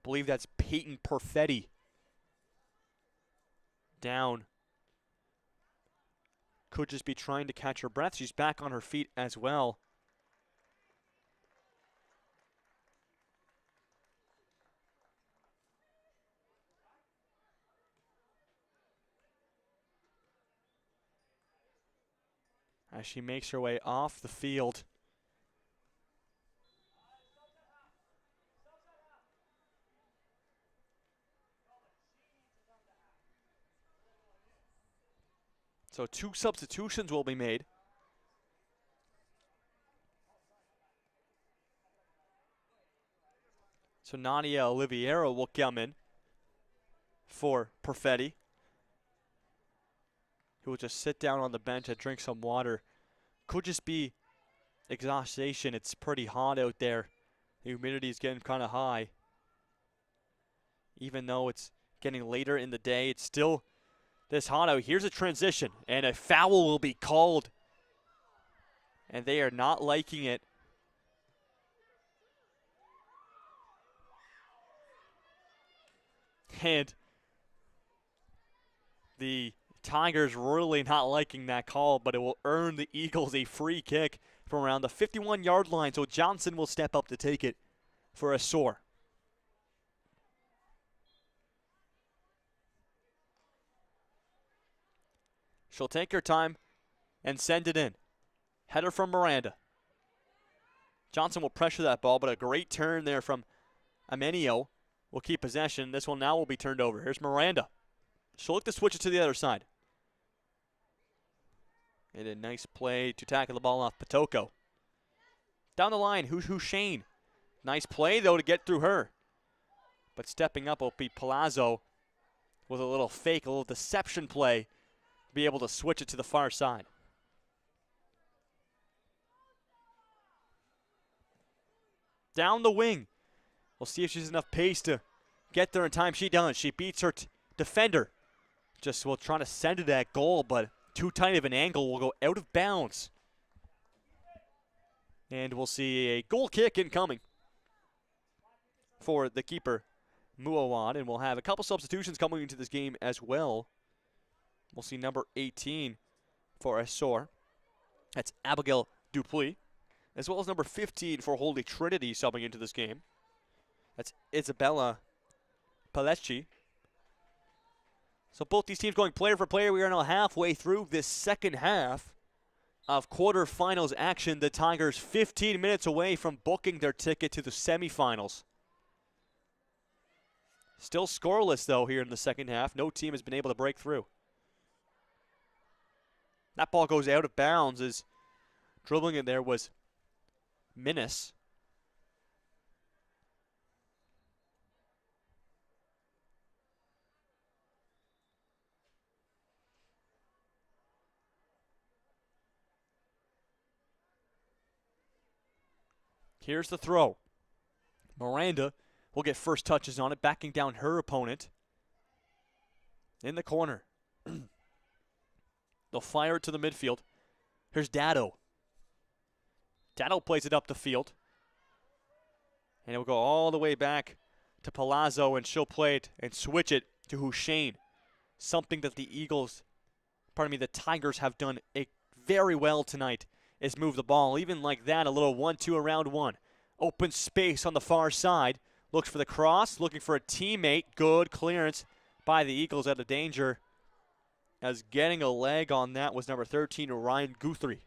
Believe that's Peyton Perfetti. Down. Could just be trying to catch her breath. She's back on her feet as well. As she makes her way off the field. So 2 substitutions will be made. So Nadia Oliveira will come in for Perfetti, who will just sit down on the bench and drink some water. Could just be exhaustion. It's pretty hot out there. The humidity is getting kind of high. Even though it's getting later in the day, it's still this hot out. Here's a transition, and a foul will be called. And they are not liking it. And the Tigers really not liking that call, but it will earn the Eagles a free kick from around the 51-yard line. So Johnson will step up to take it for OFSAA. She'll take her time and send it in. Header from Miranda. Johnson will pressure that ball, but a great turn there from Amenio will keep possession. This one now will be turned over. Here's Miranda. She'll look to switch it to the other side. And a nice play to tackle the ball off Potoko. Down the line, Shane. Nice play, though, to get through her. But stepping up will be Palazzo with a little fake, a little deception play, to be able to switch it to the far side. Down the wing. We'll see if she's enough pace to get there in time. She does. She beats her defender. Just will try to send it at goal, but too tight of an angle, will go out of bounds. And we'll see a goal kick incoming for the keeper, Muawad. And we'll have a couple substitutions coming into this game as well. We'll see number 18 for OFSAA. That's Abigail Dupuis. As well as number 15 for Holy Trinity subbing into this game. That's Isabella Palesci. So both these teams going player for player. We are now halfway through this second half of quarterfinals action. The Tigers 15 minutes away from booking their ticket to the semifinals. Still scoreless, though, here in the second half. No team has been able to break through. That ball goes out of bounds as dribbling in there was Minnis. Here's the throw. Miranda will get first touches on it, backing down her opponent. In the corner. They'll fire it to the midfield. Here's Dado. Dado plays it up the field. And it will go all the way back to Palazzo, and she'll play it and switch it to Hussein. Something that the Tigers have done very well tonight is move the ball. Even like that, a little 1-2 around one. Open space on the far side. Looks for the cross, looking for a teammate. Good clearance by the Eagles out of danger. As getting a leg on that was number 13, Ryan Guthrie.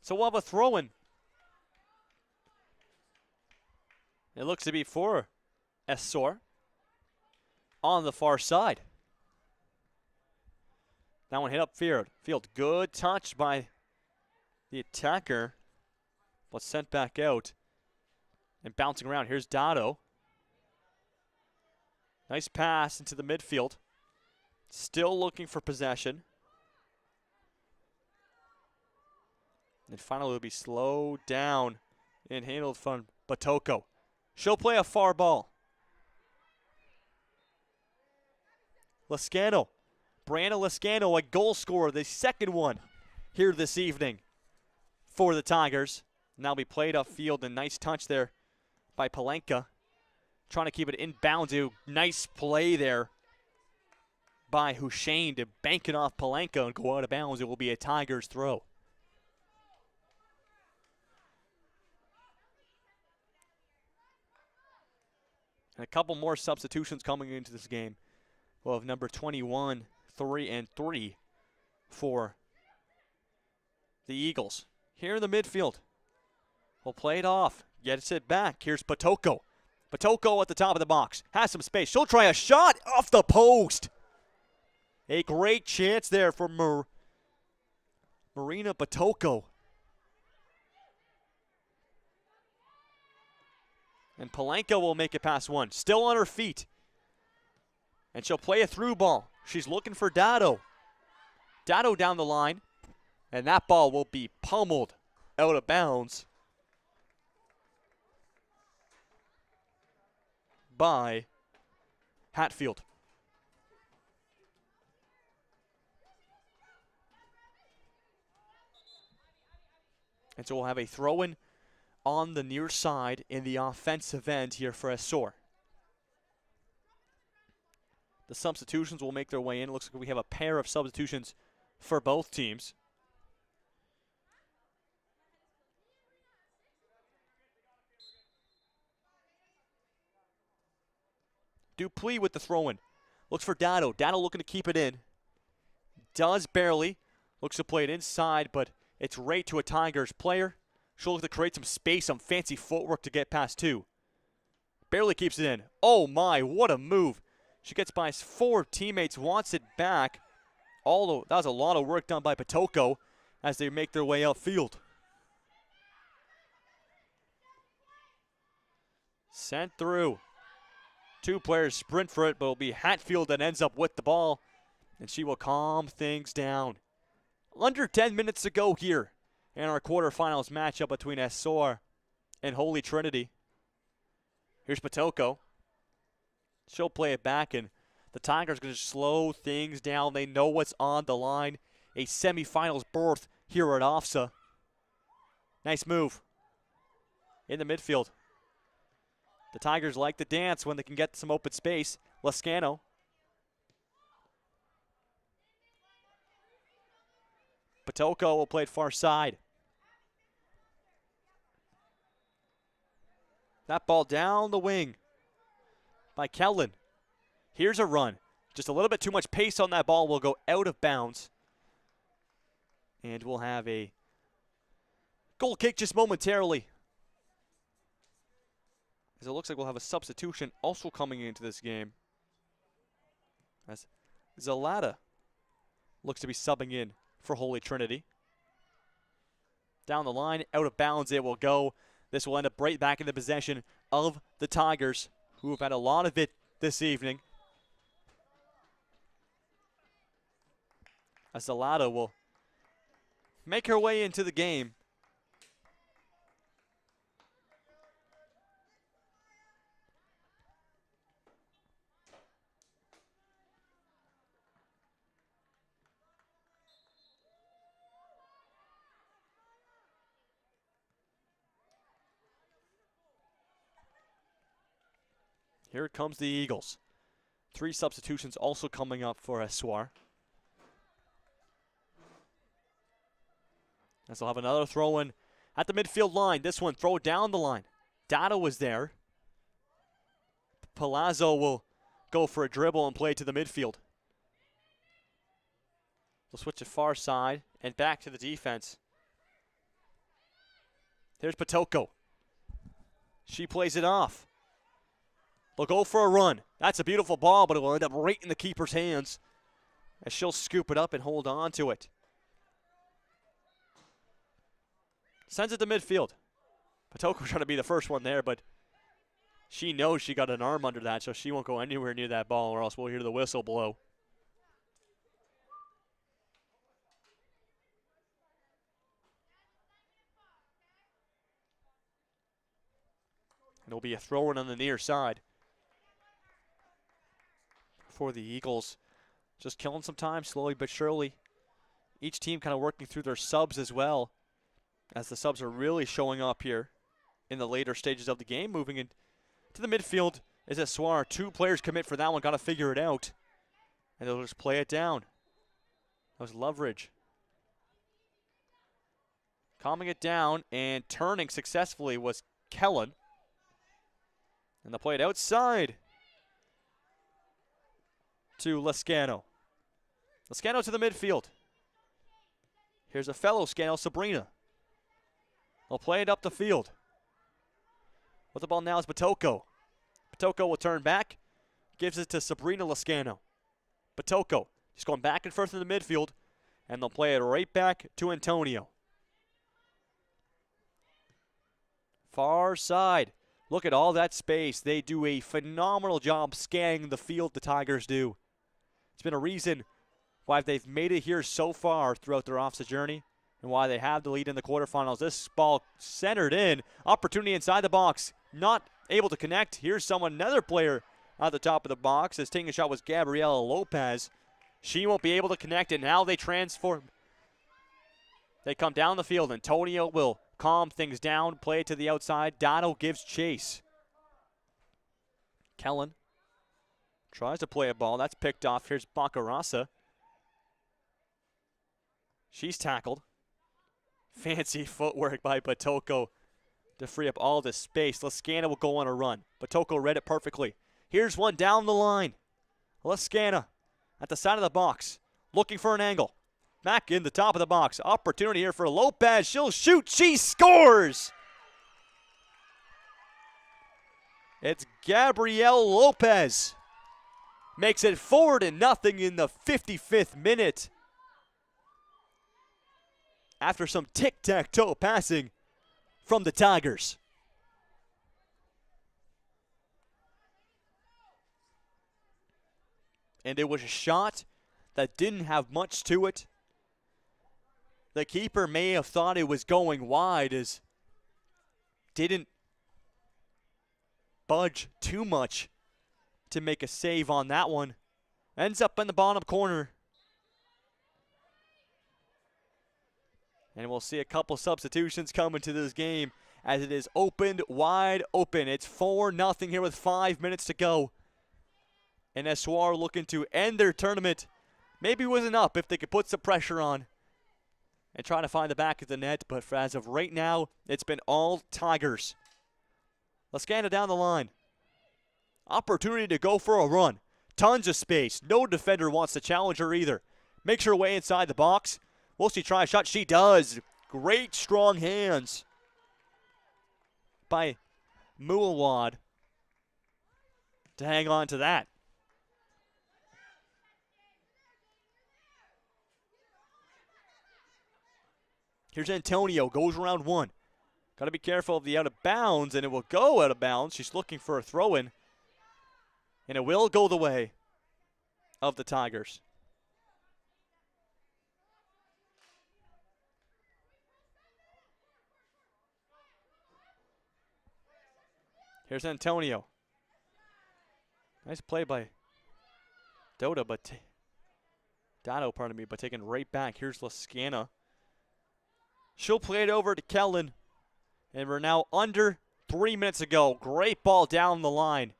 So we'll have a throw-in. It looks to be for OFSAA on the far side. That one hit up field. Good touch by the attacker, but sent back out and bouncing around. Here's Dado. Nice pass into the midfield. Still looking for possession. And finally will be slowed down and handled from Batoko. She'll play a far ball. Lascano. Brianna Lascano, a goal scorer, the second one here this evening for the Tigers. Now be played upfield. A nice touch there by Palenka. Trying to keep it inbound. Nice play there by Hussein to bank it off Palenka and go out of bounds. It will be a Tigers throw. And a couple more substitutions coming into this game. We'll have number 21, 3, and 3 for the Eagles. Here in the midfield. We'll play it off. Gets it back. Here's Potoko. Potoko at the top of the box. Has some space. She'll try a shot off the post. A great chance there for Marina Batoko. And Palenka will make it past one. Still on her feet. And she'll play a through ball. She's looking for Dado. Dado down the line. And that ball will be pummeled out of bounds by Hatfield. And so we'll have a throw-in on the near side in the offensive end here for OFSAA. The substitutions will make their way in. It looks like we have a pair of substitutions for both teams. Dupuis with the throw-in. Looks for Dado. Dado looking to keep it in. Does barely. Looks to play it inside, but it's right to a Tigers player. She'll look to create some space, some fancy footwork to get past two. Barely keeps it in. Oh my, what a move. She gets by 4 teammates, wants it back. That was a lot of work done by Batoko as they make their way outfield. Sent through. 2 players sprint for it, but it'll be Hatfield that ends up with the ball. And she will calm things down. Under 10 minutes to go here in our quarterfinals matchup between OFSAA and Holy Trinity. Here's Batoko. She'll play it back, and the Tigers going to slow things down. They know what's on the line. A semifinals berth here at OFSAA. Nice move in the midfield. The Tigers like to dance when they can get some open space. Lascano. Batoko will play it far side. That ball down the wing by Kellen. Here's a run. Just a little bit too much pace on that ball. Will go out of bounds. And we'll have a goal kick just momentarily. As it looks like we'll have a substitution also coming into this game. As Zalata looks to be subbing in for Holy Trinity. Down the line, out of bounds it will go. This will end up right back in the possession of the Tigers, who have had a lot of it this evening. As Zalata will make her way into the game. Here comes the Eagles. 3 substitutions also coming up for OFSAA. As they'll have another throw-in at the midfield line. This one, throw down the line. Dado was there. Palazzo will go for a dribble and play to the midfield. They'll switch to far side and back to the defense. Here's Batoko. She plays it off. They'll go for a run. That's a beautiful ball, but it will end up right in the keeper's hands as she'll scoop it up and hold on to it. Sends it to midfield. Batoko trying to be the first one there, but she knows she got an arm under that, so she won't go anywhere near that ball, or else we'll hear the whistle blow. And it'll be a throw-in on the near side for the Eagles. Just killing some time slowly but surely. Each team kind of working through their subs as well, as the subs are really showing up here in the later stages of the game. Moving into the midfield is OFSAA. 2 players commit for that one. Got to figure it out. And they'll just play it down. That was Loveridge. Calming it down and turning successfully was Kellen. And they'll play it outside to Lascano. Lascano to the midfield. Here's a fellow Scano, Sabrina. They'll play it up the field. With the ball now is Batoko. Batoko will turn back. Gives it to Sabrina Lascano. Batoko just going back and forth in the midfield. And they'll play it right back to Antonio. Far side. Look at all that space. They do a phenomenal job scanning the field, the Tigers do. It's been a reason why they've made it here so far throughout their OFSAA journey and why they have the lead in the quarterfinals. This ball centered in. Opportunity inside the box. Not able to connect. Here's another player at the top of the box. As taking a shot was Gabriela Lopez. She won't be able to connect it. Now they transform. They come down the field. Antonio will calm things down, play it to the outside. Dotto gives chase. Kellen tries to play a ball. That's picked off. Here's Bacarasa. She's tackled. Fancy footwork by Batoko to free up all this space. Lascana will go on a run. Batoko read it perfectly. Here's one down the line. Lascana at the side of the box, looking for an angle. Back in the top of the box. Opportunity here for Lopez. She'll shoot. She scores! It's Gabrielle Lopez. Makes it 4-0 in the 55th minute. After some tic-tac-toe passing from the Tigers. And it was a shot that didn't have much to it. The keeper may have thought it was going wide, as didn't budge too much to make a save on that one. Ends up in the bottom corner. And we'll see a couple substitutions come into this game as it is opened wide open. It's 4-0 here with 5 minutes to go. And Espoir looking to end their tournament. Maybe wasn't up if they could put some pressure on and try to find the back of the net. But for as of right now, it's been all Tigers. Lascana down the line. Opportunity to go for a run. Tons of space. No defender wants to challenge her either. Makes her way inside the box. Will she try a shot? She does. Great strong hands by Muawad to hang on to that. Here's Antonio, goes around one. Got to be careful of the out of bounds, and it will go out of bounds. She's looking for a throw-in, and it will go the way of the Tigers. Here's Antonio. Nice play by Dotto, but taken right back. Here's Lascana. She'll play it over to Kellen. And we're now under 3 minutes ago. Great ball down the line.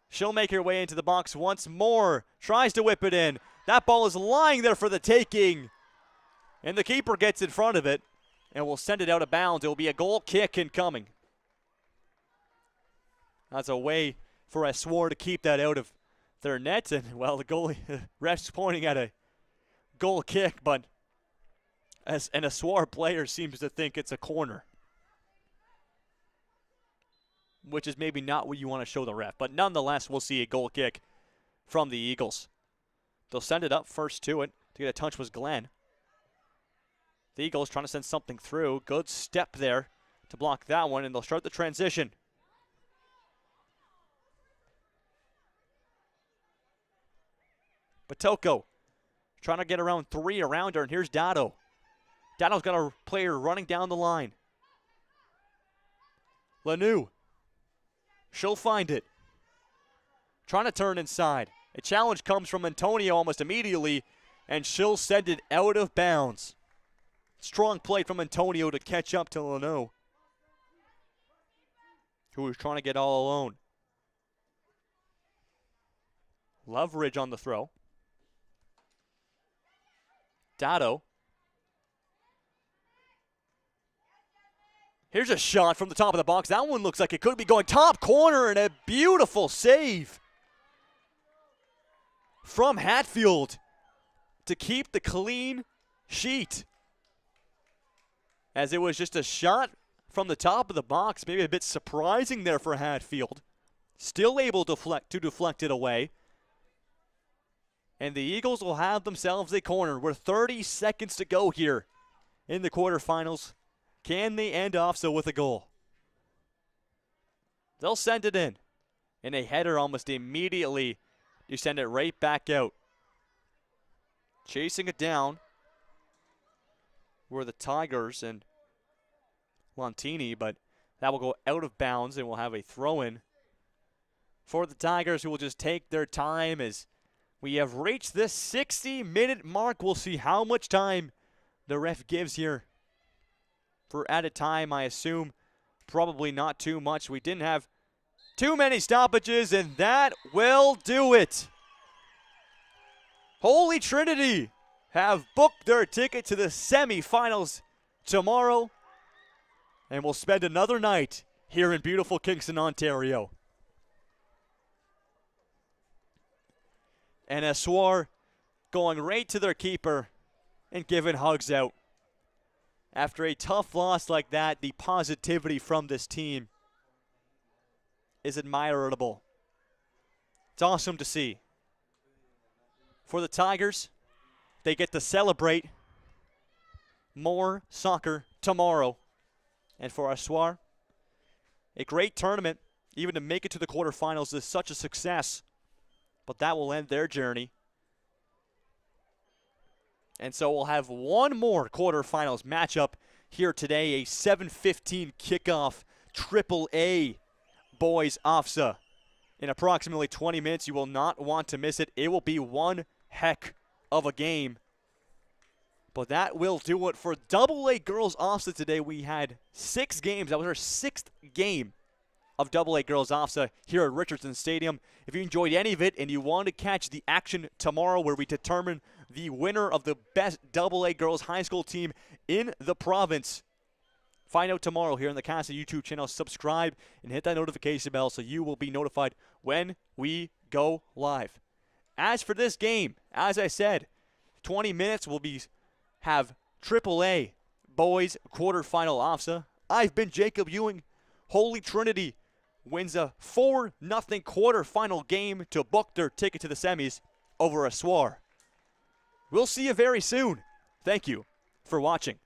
She'll make her way into the box once more. Tries to whip it in. That ball is lying there for the taking. And the keeper gets in front of it and will send it out of bounds. It will be a goal kick incoming. That's a way for Espoir to keep that out of their net. And, well, the goalie, ref's pointing at a goal kick, but as an Espoir player seems to think it's a corner, which is maybe not what you want to show the ref. But nonetheless, we'll see a goal kick from the Eagles. They'll send it up first to it. To get a touch was Glenn. The Eagles trying to send something through. Good step there to block that one, and they'll start the transition. Batoko trying to get around three around her, and here's Dotto. Dotto's got a player running down the line. Lanu. She'll find it. Trying to turn inside. A challenge comes from Antonio almost immediately, and she'll send it out of bounds. Strong play from Antonio to catch up to Lanu, who was trying to get all alone. Loveridge on the throw. Dotto. Here's a shot from the top of the box. That one looks like it could be going top corner, and a beautiful save from Hatfield to keep the clean sheet. As it was just a shot from the top of the box, maybe a bit surprising there for Hatfield. Still able to deflect it away. And the Eagles will have themselves a corner with 30 seconds to go here in the quarterfinals. Can they end OFSAA with a goal? They'll send it in a header almost immediately. You send it right back out. Chasing it down were the Tigers and Lontini, but that will go out of bounds and we'll have a throw-in for the Tigers, who will just take their time as we have reached this 60-minute mark. We'll see how much time the ref gives here for added time. I assume probably not too much. We didn't have too many stoppages, and that will do it. Holy Trinity have booked their ticket to the semifinals tomorrow, and will spend another night here in beautiful Kingston, Ontario. And OFSAA going right to their keeper and giving hugs out. After a tough loss like that, the positivity from this team is admirable. It's awesome to see. For the Tigers, they get to celebrate more soccer tomorrow. And for OFSAA, a great tournament. Even to make it to the quarterfinals is such a success. But that will end their journey. And so we'll have one more quarterfinals matchup here today, a 7:15 kickoff, AAA boys OFSAA. In approximately 20 minutes, you will not want to miss it. It will be one heck of a game. But that will do it for AA girls OFSAA today. We had 6 games. That was our 6th game of AA girls OFSAA here at Richardson Stadium. If you enjoyed any of it and you want to catch the action tomorrow where we determine the winner of the best AA girls high school team in the province, find out tomorrow here on the Casa YouTube channel. Subscribe and hit that notification bell so you will be notified when we go live. As for this game, as I said, 20 minutes will have AAA boys quarterfinal OFSAA. I've been Jacob Ewing. Holy Trinity wins a 4-0 quarterfinal game to book their ticket to the semis over OFSAA. We'll see you very soon. Thank you for watching.